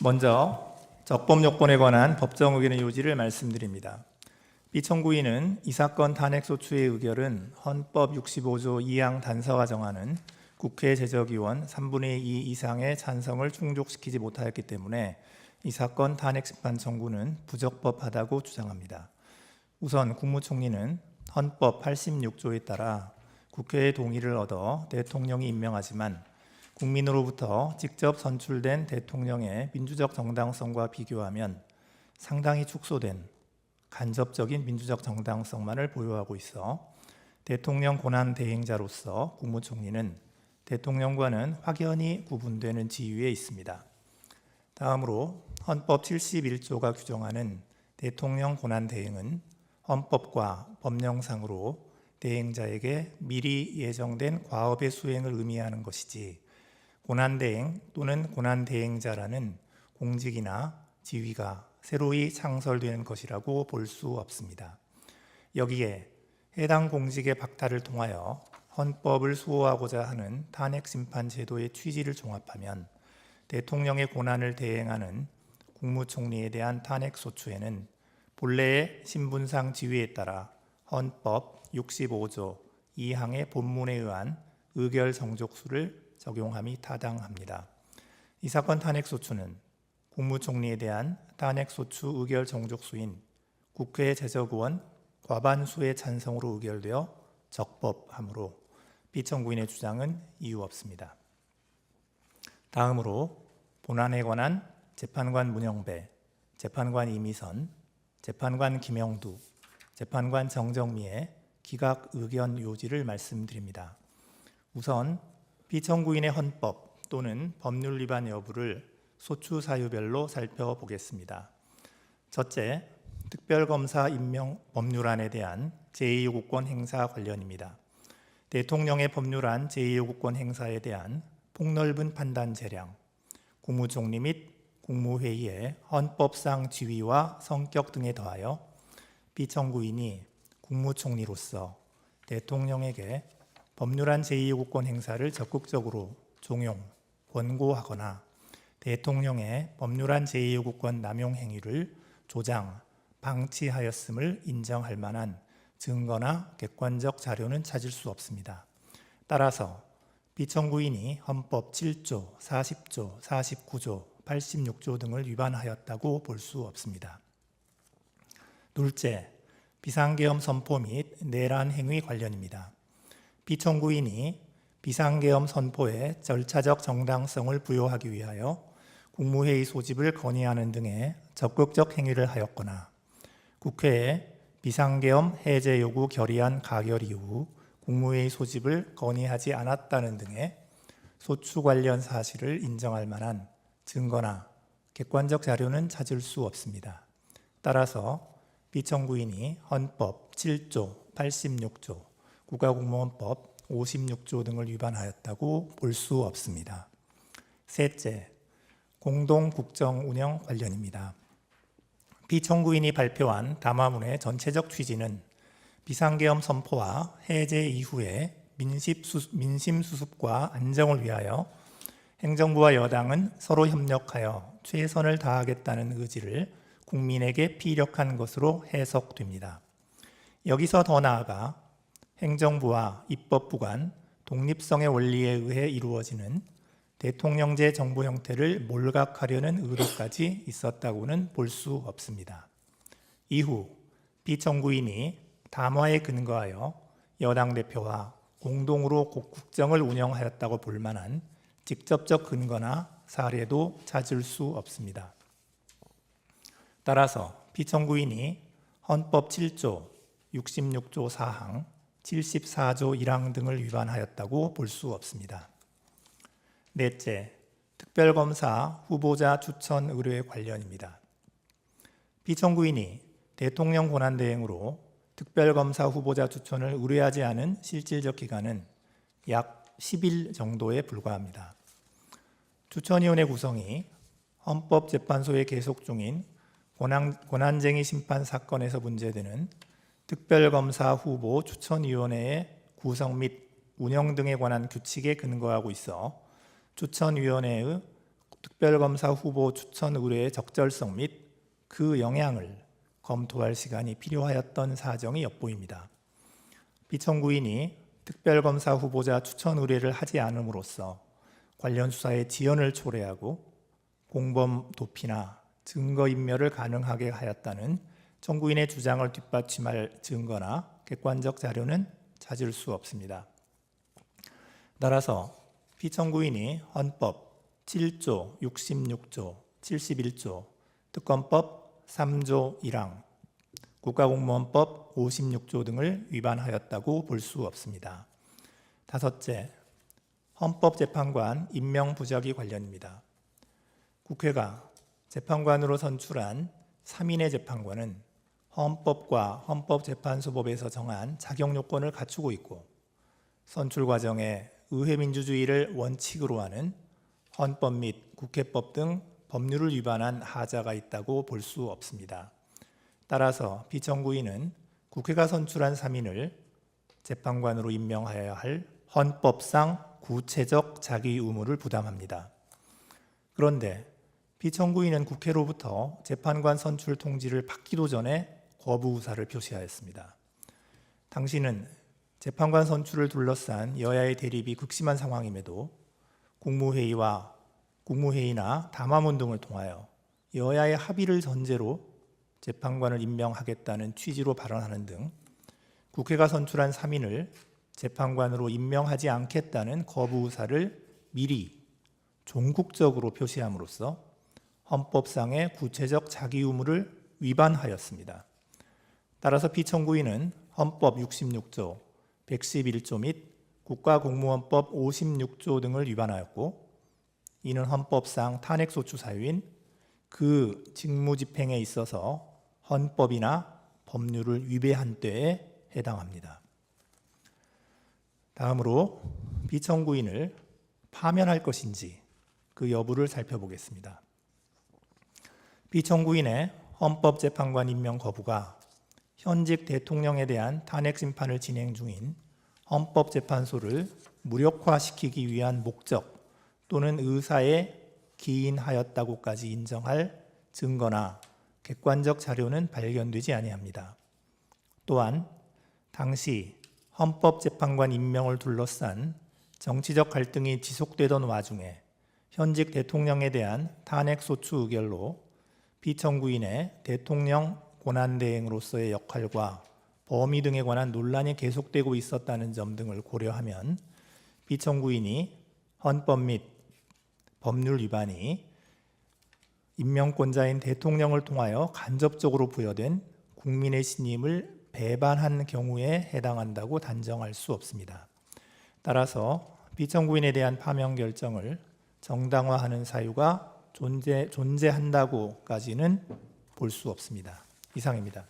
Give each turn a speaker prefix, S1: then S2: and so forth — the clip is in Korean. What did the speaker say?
S1: 먼저 적법 요건에 관한 법정 의견의 요지를 말씀드립니다. 피청구인은 이 사건 탄핵소추의 의결은 헌법 65조 2항 단서가 정하는 국회 제적의원 3분의 2 이상의 찬성을 충족시키지 못하였기 때문에 이 사건 탄핵심판 청구는 부적법하다고 주장합니다. 우선 국무총리는 헌법 86조에 따라 국회의 동의를 얻어 대통령이 임명하지만 국민으로부터 직접 선출된 대통령의 민주적 정당성과 비교하면 상당히 축소된 간접적인 민주적 정당성만을 보유하고 있어 대통령 권한 대행자로서 국무총리는 대통령과는 확연히 구분되는 지위에 있습니다. 다음으로 헌법 71조가 규정하는 대통령 권한 대행은 헌법과 법령상으로 대행자에게 미리 예정된 과업의 수행을 의미하는 것이지 권한대행 또는 권한대행자라는 공직이나 지위가 새로이 창설되는 것이라고 볼 수 없습니다. 여기에 해당 공직의 박탈을 통하여 헌법을 수호하고자 하는 탄핵심판 제도의 취지를 종합하면 대통령의 권한을 대행하는 국무총리에 대한 탄핵소추에는 본래의 신분상 지위에 따라 헌법 65조 2항의 본문에 의한 의결 정족수를 적용함이 타당합니다. 이 사건 탄핵소추는 국무총리에 대한 탄핵소추 의결 정족수인 국회 제적의원 과반수의 찬성으로 의결되어 적법하므로 피청구인의 주장은 이유 없습니다. 다음으로 본안에 관한 재판관 문영배, 재판관 이미선, 재판관 김영두, 재판관 정정미의 기각 의견 요지를 말씀드립니다. 우선 피청구인의 헌법 또는 법률 위반 여부를 소추 사유별로 살펴보겠습니다. 첫째, 특별검사 임명 법률안에 대한 제2요구권 행사 관련입니다. 대통령의 법률안 제2요구권 행사에 대한 폭넓은 판단 재량, 국무총리 및 국무회의의 헌법상 지위와 성격 등에 더하여 피청구인이 국무총리로서 대통령에게 법률안 제2요구권 행사를 적극적으로 종용, 권고하거나 대통령의 법률안 제2요구권 남용 행위를 조장, 방치하였음을 인정할 만한 증거나 객관적 자료는 찾을 수 없습니다. 따라서 피청구인이 헌법 7조, 40조, 49조, 86조 등을 위반하였다고 볼 수 없습니다. 둘째, 비상계엄 선포 및 내란 행위 관련입니다. 피청구인이 비상계엄 선포에 절차적 정당성을 부여하기 위하여 국무회의 소집을 건의하는 등의 적극적 행위를 하였거나 국회에 비상계엄 해제 요구 결의안 가결 이후 국무회의 소집을 건의하지 않았다는 등의 소추 관련 사실을 인정할 만한 증거나 객관적 자료는 찾을 수 없습니다. 따라서 피청구인이 헌법 7조, 86조, 국가공무원법 56조 등을 위반하였다고 볼 수 없습니다. 셋째, 공동국정운영 관련입니다. 피청구인이 발표한 담화문의 전체적 취지는 비상계엄 선포와 해제 이후에 민심 수습과 안정을 위하여 행정부와 여당은 서로 협력하여 최선을 다하겠다는 의지를 국민에게 피력한 것으로 해석됩니다. 여기서 더 나아가 행정부와 입법부 간 독립성의 원리에 의해 이루어지는 대통령제 정부 형태를 몰각하려는 의도까지 있었다고는 볼 수 없습니다. 이후 피청구인이 담화에 근거하여 여당 대표와 공동으로 국정을 운영하였다고 볼 만한 직접적 근거나 사례도 찾을 수 없습니다. 따라서 피청구인이 헌법 7조, 66조 4항, 74조 1항 등을 위반하였다고 볼 수 없습니다. 넷째, 특별검사 후보자 추천 의뢰 관련입니다. 피청구인이 대통령 권한대행으로 특별검사 후보자 추천을 의뢰하지 않은 실질적 기간은 약 10일 정도에 불과합니다. 추천위원회 구성이 헌법재판소에 계속 중인 권한쟁의 심판 사건에서 문제되는 특별검사 후보 추천위원회의 구성 및 운영 등에 관한 규칙에 근거하고 있어 추천위원회의 특별검사 후보 추천 의뢰의 적절성 및 그 영향을 검토할 시간이 필요하였던 사정이 엿보입니다. 피청구인이 특별검사 후보자 추천 의뢰를 하지 않음으로써 관련 수사의 지연을 초래하고 공범 도피나 증거인멸을 가능하게 하였다는 청구인의 주장을 뒷받침할 증거나 객관적 자료는 찾을 수 없습니다. 따라서 피청구인이 헌법 7조, 66조, 71조, 특검법 3조 1항, 국가공무원법 56조 등을 위반하였다고 볼 수 없습니다. 다섯째, 헌법재판관 임명 부적이 관련입니다. 국회가 재판관으로 선출한 3인의 재판관은 헌법과 헌법재판소법에서 정한 자격 요건을 갖추고 있고 선출 과정에 의회민주주의를 원칙으로 하는 헌법 및 국회법 등 법률을 위반한 하자가 있다고 볼 수 없습니다. 따라서 피청구인은 국회가 선출한 3인을 재판관으로 임명하여야 할 헌법상 구체적 자기 의무를 부담합니다. 그런데 피청구인은 국회로부터 재판관 선출 통지를 받기도 전에 거부 의사를 표시하였습니다. 당시는 재판관 선출을 둘러싼 여야의 대립이 극심한 상황임에도 국무회의나 담화문 등을 통하여 여야의 합의를 전제로 재판관을 임명하겠다는 취지로 발언하는 등 국회가 선출한 3인을 재판관으로 임명하지 않겠다는 거부 의사를 미리 종국적으로 표시함으로써 헌법상의 구체적 자기 의무를 위반하였습니다. 따라서 피청구인은 헌법 66조, 111조 및 국가공무원법 56조 등을 위반하였고 이는 헌법상 탄핵소추 사유인 그 직무집행에 있어서 헌법이나 법률을 위배한 때에 해당합니다. 다음으로 피청구인을 파면할 것인지 그 여부를 살펴보겠습니다. 피청구인의 헌법재판관 임명 거부가 현직 대통령에 대한 탄핵 심판을 진행 중인 헌법재판소를 무력화시키기 위한 목적 또는 의사에 기인하였다고까지 인정할 증거나 객관적 자료는 발견되지 아니합니다. 또한 당시 헌법재판관 임명을 둘러싼 정치적 갈등이 지속되던 와중에 현직 대통령에 대한 탄핵소추 의결로 피청구인의 대통령 권한대행으로서의 역할과 범위 등에 관한 논란이 계속되고 있었다는 점 등을 고려하면 피청구인이 헌법 및 법률 위반이 임명권자인 대통령을 통하여 간접적으로 부여된 국민의 신임을 배반한 경우에 해당한다고 단정할 수 없습니다. 따라서 피청구인에 대한 파면 결정을 정당화하는 사유가 존재한다고까지는 볼 수 없습니다. 이상입니다.